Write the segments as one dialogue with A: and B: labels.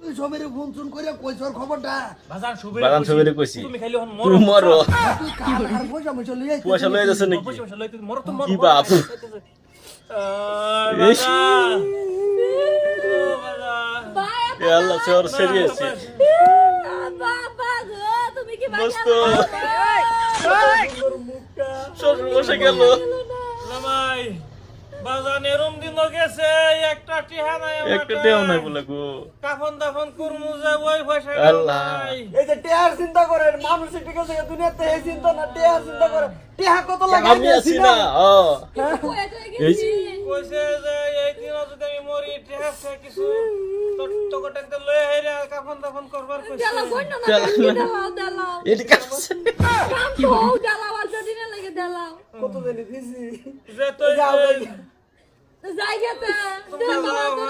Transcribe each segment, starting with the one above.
A: তুই সবেরে ফোন চুন করে কইছর খবরটা
B: বাজান
C: সবেরে কইছি
B: তুমি খালি হন
C: তুই মরো
A: তুই কাল আর পয়সা মইছ লই আইছিস
C: পয়সা লয়ে যাচ্ছে নাকি
B: পয়সা লই তুই মরো তো মরো
C: কি বাপ ইস, এ আল্লাহ চোর সিরিয়াস
D: তুমি কি
C: মস্ত শ্বশুর বসে গেল
B: জামাই বাজান এরম দিন গেছে একটা টিহা নাই আমার
C: একটা টেও নাই বলে গো
B: কাফন দাফন করমু যে ওই পয়সা
C: আল্লাহ।
A: এই যে টিয়ার চিন্তা করে মানুষ ঠিক আছে দুনিয়াতে এই চিন্তা না টিয়ার চিন্তা করে টিয়া কত লাগাই
C: আমি আছি না ও এই
B: কইছে যে এই দিন যদি আমি মরি টিহাছে কিছু তো কটাতে লয়ে হেরা কাফন দাফন করবার কইছে
C: এদিকে আসছে
A: কত জানি দিছি
B: যে তুই আমি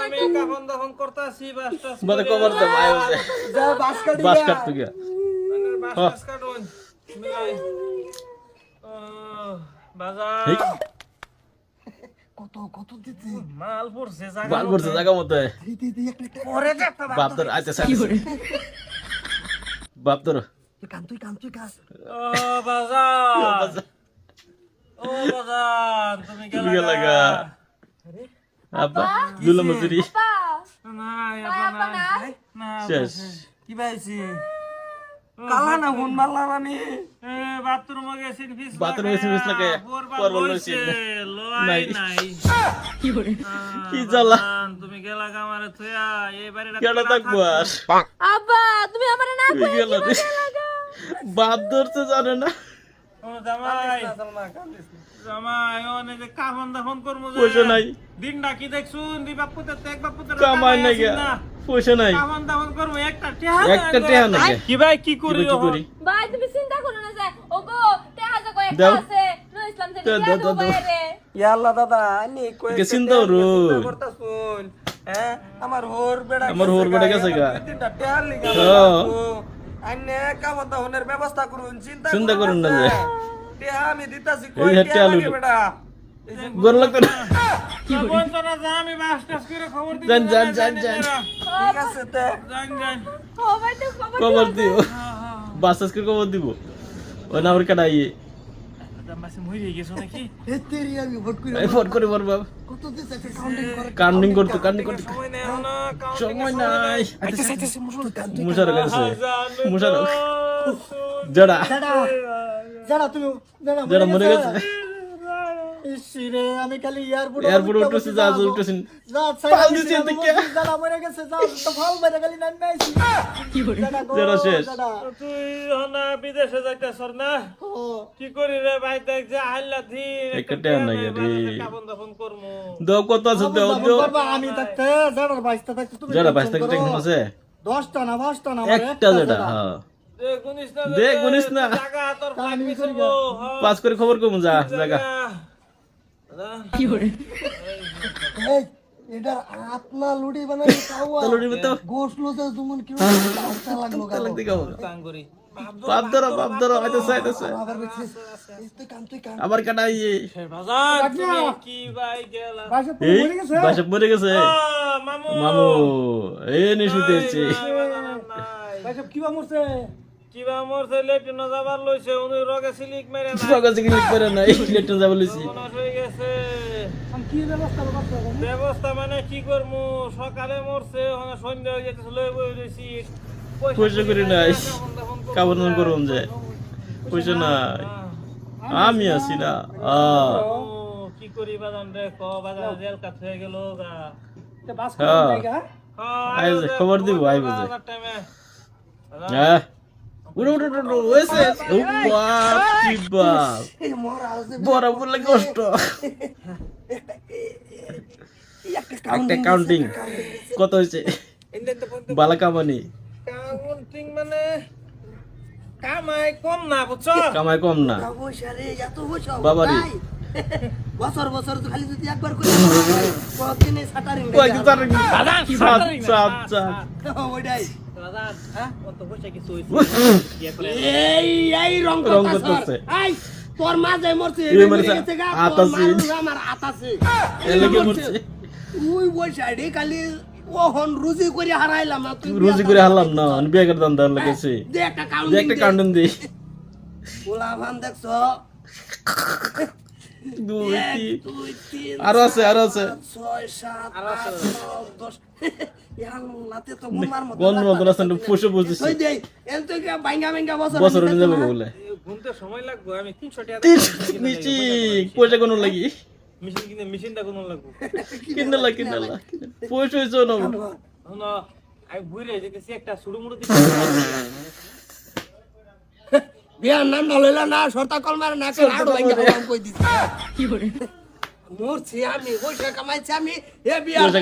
D: আমি
B: কাফন দাফন করতাছি বাসটা
C: মানে কবর দে মায় হইছে
A: যা বাসকা
C: বাস
A: দিয়া
C: কাট তো গিয়া
B: বাস কাটুন মিলাই বাজার
C: এই
A: কত কত দিছি
B: মাল পড়ছে জায়গা
C: বাল পড়ছে জায়গা মতে
A: দিদি একটা
B: পরে দেখতে
C: বাপ তোর আইতে সাইড বাপ তোর
A: কান তুই কাজ
B: ও বাজার ও বাজার তুমি
C: তুমি
B: গেলা
C: গেলা গা আব্বা দুলা মজুরি
B: না আপা না
C: শেষ
A: কি পাইছি কালা না হুন মারলা রানি
B: এ বাথরুম গেছে ফিস
C: বাথরুমে ফিস লাগে পর বলছি
B: লয় নাই
C: কি জ্বালা
B: তুমি গেলা গামারে থয়া এই বাড়িটা
C: কেডা থাকবো আর
D: আব্বা তুমি আমারে না
C: তুই গেল বাপ ধরতে জানে না
B: ও জামাই জামাই ওনে যে কাফন দাফন করমু যে
C: পয়সা নাই
B: দিনটা কি দেখছুন দি বাপুতে তে এক বাপুতে
C: কামাই নাই গা পয়সা নাই
B: কাফন দাফন করমু একটা টিহা
C: একটা টেহা নাই
B: কি ভাই কি করি
C: কি করি
D: ভাই তুমি চিন্তা করো না যে ওগো তেহা যে কয়েকটা
C: দাও।
D: আছে নো ইসলাম থেকে
C: দাও,
D: দিয়া
C: দাও,
D: দো
A: ইয়া
C: দাও।
A: আল্লাহ দাদা আনি কই
C: কে চিন্তা করো?
A: করতা শুন হ্যাঁ আমার হোর বেড়া
C: আমার হোর বেড়া গেছে গা।
A: তিনটা টেয়ার লিগা
C: হ্যাঁ।
A: আইনে কামতা হনের ব্যবস্থা করুন
C: চিন্তা করুন না যে।
A: টেহা আমি দিতাছি
C: এই
A: কই
C: যে
A: টেহা
C: টেহা
A: লাগে
C: লইলো।
A: বেটা
C: গর লাগতো না
B: বন্ধরা যা আমি বাস টাস করে খবর দিই
C: যান।
A: ঠিক আছে তে
B: যান
D: ও ভাই তো
C: খবর দিও বাস আজকে খবর দিব ও না ওর কাটাই
B: জামাসে মরে গেছো নাকি
A: এ তেরি আমি ভোট করি
C: এই ফোন করে বল বাপ
A: কত দিছে একটা কাউন্টিং করে
C: কান্ডিং করতে
B: সময় নেই না
C: সময় নাই
A: আচ্ছা মুশকিল কান
C: মুশার গেছে মুশার জড়া
A: যারা তুমি
C: জড়া মরে গেছে
A: ইসিরে আমি খালি এয়ারপোর্ট
C: এয়ারপোর্ট উঠতেছি যা উঠতেছি পাল দিছে দেখে
A: যারা মরে গেছে যা তো ফাল মেরে গেলি না নাইছি
C: জড়া শেষ
B: তুই হনা বিদেশে যাইতেছর না কি করি রে ভাই দেখ যে আইলা দি
C: একটা টেন নাই রে
B: কাবন দাফন করমু
C: দাও কত আছে দাও দাও
A: আমি থাকতে যারা বাইসটা থাকতে তুমি
C: জড়া 22 টাকা টেকন আছে
A: 10টা না 5টা না
C: একটা জড়া হ্যাঁ গুনিস না
B: জায়গা তোর
A: আমি
B: ফাঁকি
A: করি
B: করবো
C: পাস করে খবর কম যা জায়গা
A: এই এটা আপনা লুডি বানাই খাওয়া
C: তালুড়ি তো
A: গোশ লোসে তুমি কি আচ্ছা লাগলো গা
C: লাগতে গাও
B: কাঙ্গুরি
C: বাপ ধরো আইতেছে
A: আবার বেশি তুই কান
C: আবার কাটাই
B: বাজার তুমি কি ভাই গেলা
A: বাইসে
C: এই
A: মরে গেছে
C: বাসা মরে গেছে
B: মামু
C: মামু এই নিশুতেছি
A: বাইসে কি বা মরছে
B: কিবা মোর ছেলে টিনো যাবার লইছে উনি রগে সিলিক মেরে না
C: কাগজ কি লিখ করে না ইলেকট্রন যাব লইছি
B: সর্বনাশ হয়ে গেছে
A: আমি কি ব্যবস্থা করতে হবে
B: ব্যবস্থা মানে কি করমু সকালে মরছে ওখানে সন্ধ্যা হয়ে যেতেছে লয়ে বই রইছি
C: পয়সা করি নাই কাবন করুন যে পয়সা নাই আমি আছি না
B: কি করি বাজান রে ক বাজার জেল কাট হয়ে গেল গা
A: তে বাস
C: হ্যাঁ।
A: করে জায়গা
C: আইবে খবর দিব আইবে যে
B: টাইমে
C: হ্যাঁ উড়ো ওইসে ও বাপ কি বাপ
A: এই মরা আছে
C: বড় বলে কষ্ট একটা কাউন্টিং কত হইছে বালা কামানি
B: কাউন্টিং মানে কামাই কম না বুঝছো
C: কামাই কম না
A: পয়সা রে এত পয়সা
C: বাবারে।
A: বছর বছর তো খালি যদি একবার করে কতদিনে সাটারিং
C: কই কি তার
B: বাজান
C: সাত
A: ওইটাই
B: বাজান হ্যাঁ কত পয়সা কিছু হইছে
A: এই রং
C: রং
A: করতেছে
C: করতেছে।
A: এই তোর মাঝে মরছে
C: এই মরছে, হাত আছে।
A: আমার হাত আছে
C: এলাকে মরছে
A: ওই পয়সা রে খালি ওহন রুজি করে হারাইলাম না তুই
C: রুজি করে হারলাম না আমি বিয়ে করে দাম দেওয়ার লাগেছে
A: দে একটা
C: যে একটা কান্ডন দি
A: পোলা ভান দেখছ
C: 2 3
A: 2 3
C: আরো আছে
A: 6 7 8 9 10 ইয়াল্লাতে তো বোমার মত
C: কোন মত আছে পুষে বুঝিস
A: ওই দেই এন তো কি ভাঙ্গা ভাঙ্গা
C: বছর নিয়ে যাবে বলে
B: ঘুমতে সময় লাগবে আমি 300 টাকা
C: নিচি পয়সা কোন লাগি
B: মেশিন কিনে মেশিনটা কোন লাগবে
C: কিনলা পয়সা হইছো না
B: না আমি ঘুরে যেতেছি একটা সুড়ু মুড়ু
A: বিয়ার নাম না লইলা না শর্তা কল মারে না করে আড় ভাঙ্গা কই দিছি কি করে মরছি আমি পয়সা কামাইছি আমি এ বিয়ার